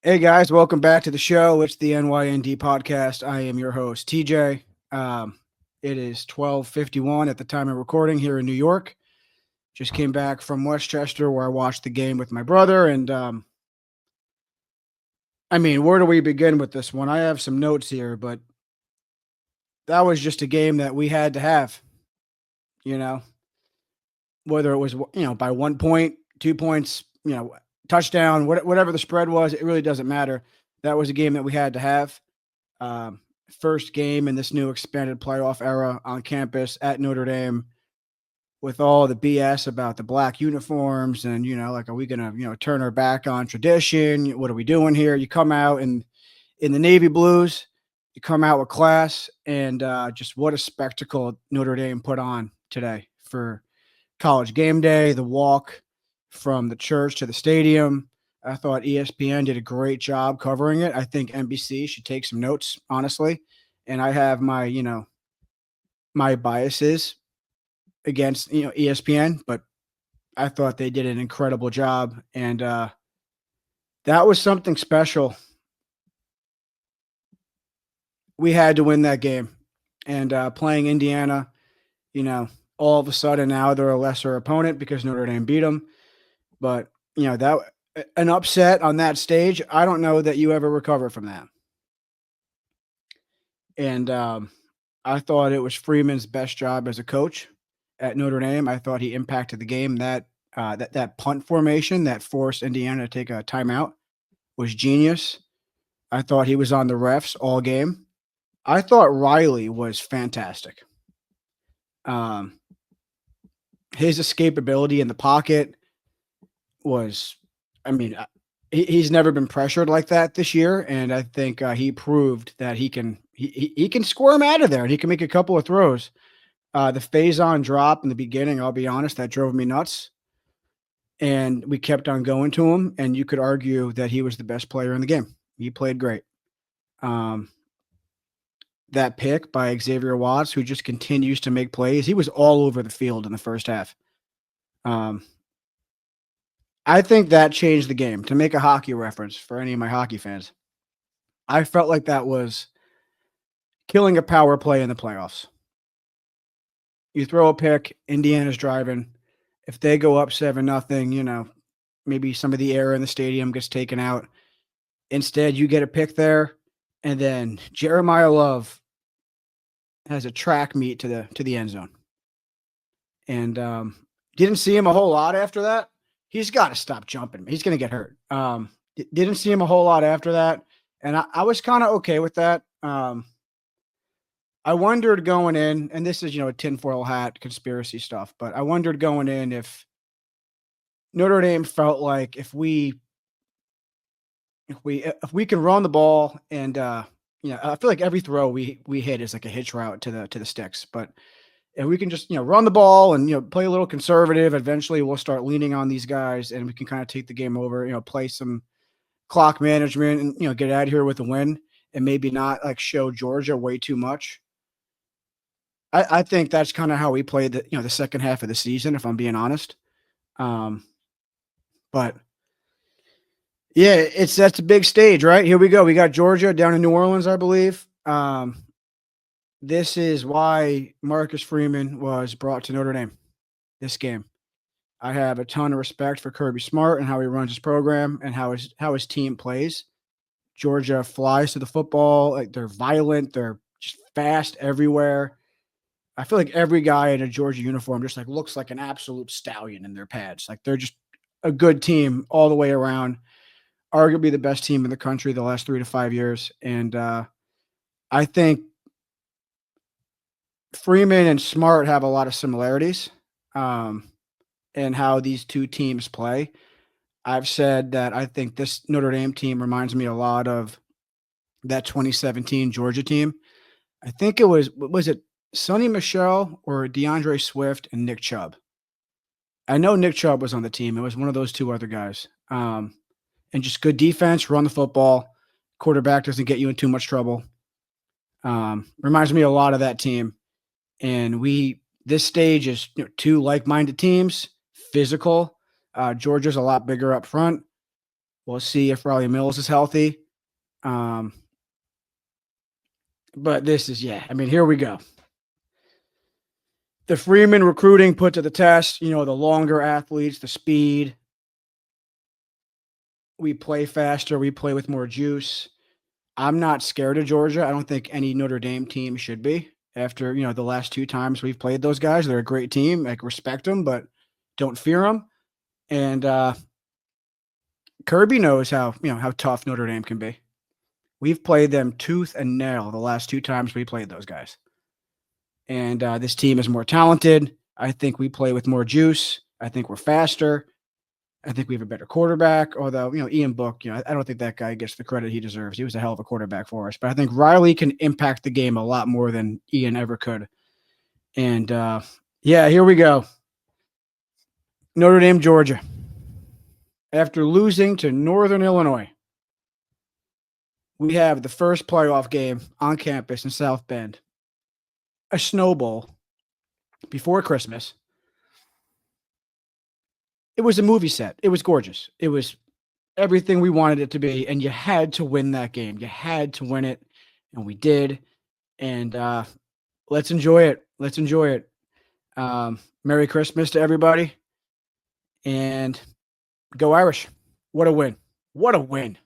Hey guys, welcome back to the show. It's the NYND podcast. I am your host, TJ. It is 12:51 at the time of recording here in New York. Just came back from Westchester where I watched the game with my brother. And where do we begin with this one? I have some notes here, but that was just a game that we had to have, you know, whether it was, by 1 point, 2 points, touchdown, whatever the spread was, it really doesn't matter. That was a game that we had to have. Um, First game in this new expanded playoff era on campus at Notre Dame with all the BS about the black uniforms and, are we going to, turn our back on tradition? What are we doing here? You come out in the navy blues, you come out with class, and just what a spectacle Notre Dame put on today for college game day, the walk from the church to the stadium. I thought ESPN did a great job covering it. I think NBC should take some notes, honestly. And I have my biases against ESPN, but I thought they did an incredible job, and that was something special. We had to win that game, and playing Indiana, all of a sudden now they're a lesser opponent because Notre Dame beat them. But that an upset on that stage, I don't know that you ever recover from that. And I thought it was Freeman's best job as a coach at Notre Dame. I thought he impacted the game. That punt formation that forced Indiana to take a timeout was genius. I thought he was on the refs all game. I thought Riley was fantastic. His escapability in the pocket was, he's never been pressured like that this year, and I think he proved that he can squirm out of there and he can make a couple of throws. The phase-on drop in the beginning, I'll be honest, that drove me nuts. And we kept on going to him, and you could argue that he was the best player in the game. He played great. That pick by Xavier Watts, who just continues to make plays, he was all over the field in the first half. I think that changed the game. To make a hockey reference for any of my hockey fans, I felt like that was killing a power play in the playoffs. You throw a pick, Indiana's driving. If they go up 7-0, maybe some of the air in the stadium gets taken out. Instead, you get a pick there, and then Jeremiah Love has a track meet to the end zone. And didn't see him a whole lot after that. He's got to stop jumping. He's going to get hurt. Didn't see him a whole lot after that, and I was kind of okay with that. I wondered going in, and this is, a tinfoil hat conspiracy stuff, but I wondered going in if Notre Dame felt like if we can run the ball and, I feel like every throw we hit is like a hitch route to the sticks, but if we can just, run the ball and, play a little conservative, eventually we'll start leaning on these guys and we can kind of take the game over, play some clock management and, get out of here with a win and maybe not like show Georgia way too much. I think that's kind of how we played the second half of the season, if I'm being honest. But yeah, that's a big stage, right? Here we go. We got Georgia down in New Orleans, I believe. This is why Marcus Freeman was brought to Notre Dame. This game, I have a ton of respect for Kirby Smart and how he runs his program and how his team plays. Georgia flies to the football. Like, they're violent. They're just fast everywhere. I feel like every guy in a Georgia uniform just like looks like an absolute stallion in their pads. Like, they're just a good team all the way around. Arguably the best team in the country the last 3 to 5 years. And I think Freeman and Smart have a lot of similarities in how these two teams play. I've said that I think this Notre Dame team reminds me a lot of that 2017 Georgia team. I think it was it Sonny Michel or DeAndre Swift and Nick Chubb? I know Nick Chubb was on the team. It was one of those two other guys. And just good defense, run the football. Quarterback doesn't get you in too much trouble. Reminds me a lot of that team. And this stage is two like-minded teams, physical. Georgia's a lot bigger up front. We'll see if Riley Mills is healthy. But this is, yeah, I mean, here we go. The Freeman recruiting put to the test, the longer athletes, the speed. We play faster. We play with more juice. I'm not scared of Georgia. I don't think any Notre Dame team should be after, the last 2 times we've played those guys. They're a great team. I respect them, but don't fear them. And Kirby knows how tough Notre Dame can be. We've played them tooth and nail the last 2 times we played those guys. And this team is more talented. I think we play with more juice. I think we're faster. I think we have a better quarterback, although, Ian Book, I don't think that guy gets the credit he deserves. He was a hell of a quarterback for us. But I think Riley can impact the game a lot more than Ian ever could. And, here we go. Notre Dame, Georgia. After losing to Northern Illinois, we have the first playoff game on campus in South Bend. A Snow Bowl before Christmas. It was a movie set. It was gorgeous. It was everything we wanted it to be, and you had to win that game. You had to win it, and we did. And let's enjoy it. Let's enjoy it. Merry Christmas to everybody, and go Irish. What a win. What a win.